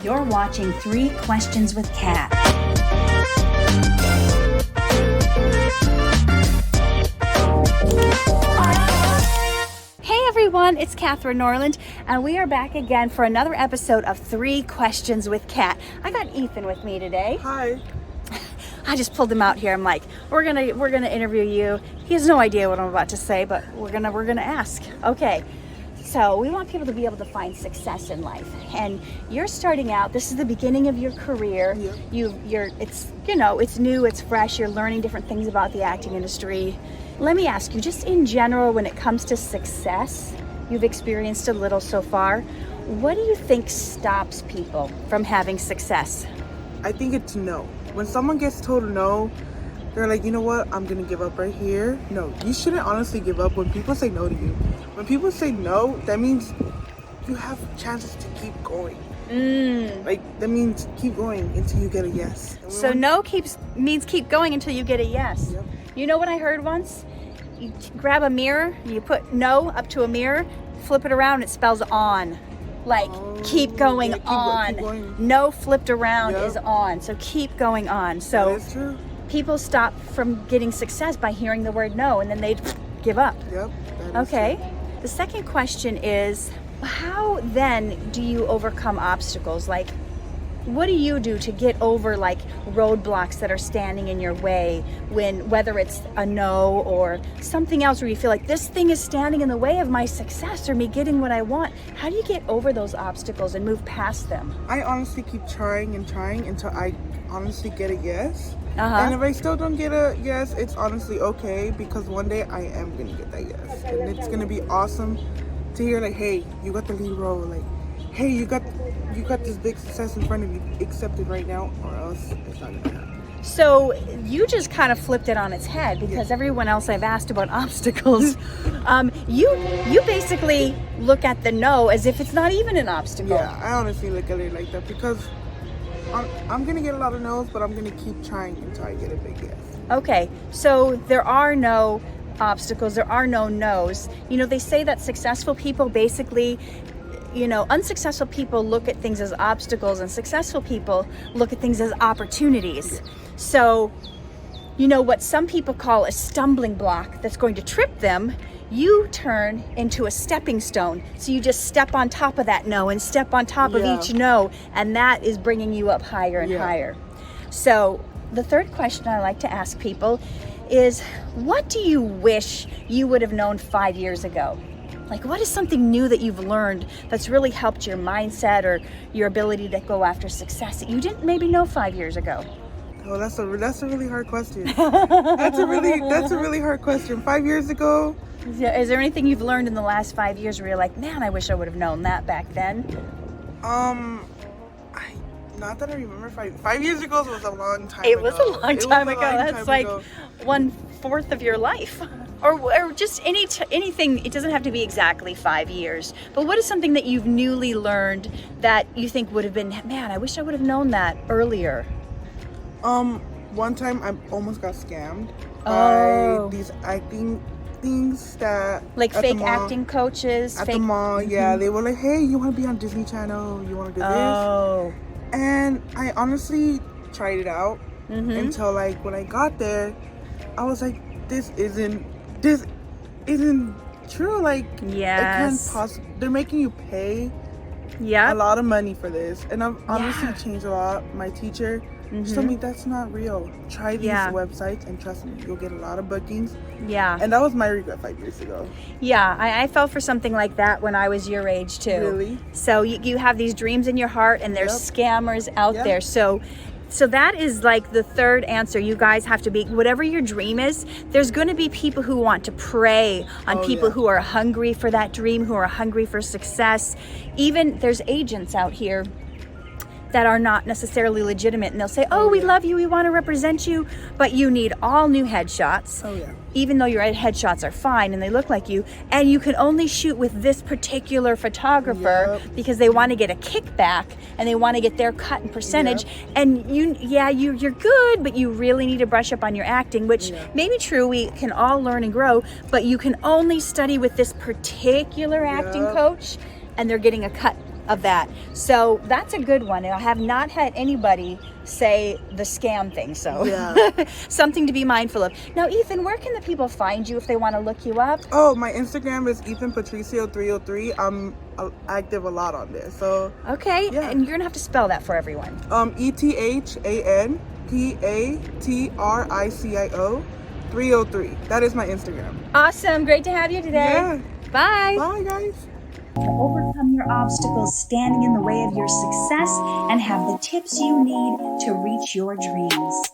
You're watching 3 Questions with Kat. Hey everyone, it's Catherine Norland, and we are back again for another episode of 3 Questions with Kat. I got Ethan with me today. Hi. I just pulled him out here. I'm like, we're gonna interview you. He has no idea what I'm about to say, but we're gonna ask. Okay. So we want people to be able to find success in life, and you're starting out. This is the beginning of your career. Yeah. It's new, it's fresh. You're learning different things about the acting industry. Let me ask you, just in general, when it comes to success, you've experienced a little so far. What do you think stops people from having success? I think it's no. When someone gets told no, they're like, you know what, I'm gonna give up right here. No, you shouldn't honestly give up when people say no to you. When people say no, that means you have chances to keep going. Like, that means keep going until you get a yes. So no means keep going until you get a yes. Yep. You know what I heard once? You grab a mirror, you put no up to a mirror, flip it around, it spells on. Like, keep going on. Keep going. No flipped around is on. So keep going on. So that is true. People stop from getting success by hearing the word no, and then they give up. Yep. Okay. The second question is, how then do you overcome obstacles? Like, what do you do to get over like roadblocks that are standing in your way, whether it's a no or something else where you feel like this thing is standing in the way of my success or me getting what I want? How do you get over those obstacles and move past them? I honestly keep trying and trying until I honestly get a yes. Uh-huh. And if I still don't get a yes, it's honestly okay, because one day I am gonna get that yes, and it's gonna be awesome to hear like, hey, you got the lead role, like, hey, you got this big success in front of you, accept it right now, or else it's not gonna happen. So you just kind of flipped it on its head, because everyone else I've asked about obstacles, you basically look at the no as if it's not even an obstacle. Yeah, I honestly look at it like that, because I'm gonna get a lot of no's, but I'm gonna keep trying until I get a big yes. Okay, so there are no obstacles, there are no no's. You know, they say that successful people basically, unsuccessful people look at things as obstacles, and successful people look at things as opportunities. So, what some people call a stumbling block that's going to trip them, you turn into a stepping stone. So you just step on top of that no and step on top of each no, and that is bringing you up higher and higher. So the third question I like to ask people is, what do you wish you would have known 5 years ago? Like, what is something new that you've learned that's really helped your mindset or your ability to go after success that you didn't maybe know 5 years ago? Oh, that's a really hard question. That's a really hard question. 5 years ago. Is there anything you've learned in the last 5 years where you're like, man, I wish I would have known that back then? Not that I remember. 5 years ago was a long time ago. It was a long time ago. That's like 1/4 of your life. Or just anything. It doesn't have to be exactly 5 years. But what is something that you've newly learned that you think would have been, man, I wish I would have known that earlier? One time I almost got scammed by these acting things that, like fake acting coaches at the mall. Yeah, they were like, hey, you want to be on Disney Channel, you want to do this, and I honestly tried it out until like when I got there, I was like, this isn't true. Like, it can't possibly, they're making you pay a lot of money for this, and I've honestly changed a lot. My teacher told me that's not real. Try these websites and trust me, you'll get a lot of bookings. Yeah. And that was my regret 5 years ago. Yeah, I fell for something like that when I was your age too. Really? So you have these dreams in your heart, and there's scammers out there. So that is like the third answer. You guys have to be, whatever your dream is, there's going to be people who want to prey on people who are hungry for that dream, who are hungry for success. Even there's agents out here that are not necessarily legitimate, and they'll say, we love you, we want to represent you, but you need all new headshots. Even though your headshots are fine and they look like you, and you can only shoot with this particular photographer because they want to get a kickback and they want to get their cut and percentage. And you're good, but you really need to brush up on your acting, which may be true. We can all learn and grow, but you can only study with this particular acting coach, and they're getting a cut of that. So that's a good one. And I have not had anybody say the scam thing. So Yeah. something to be mindful of. Now, Ethan, where can the people find you if they want to look you up? Oh, my Instagram is Ethan Patricio 303. I'm active a lot on there. So Okay. yeah. And you're gonna have to spell that for everyone. ETHANPATRICIO 303. That is my Instagram. Awesome. Great to have you today. Yeah. Bye. Bye, guys. Overcome your obstacles standing in the way of your success and have the tips you need to reach your dreams.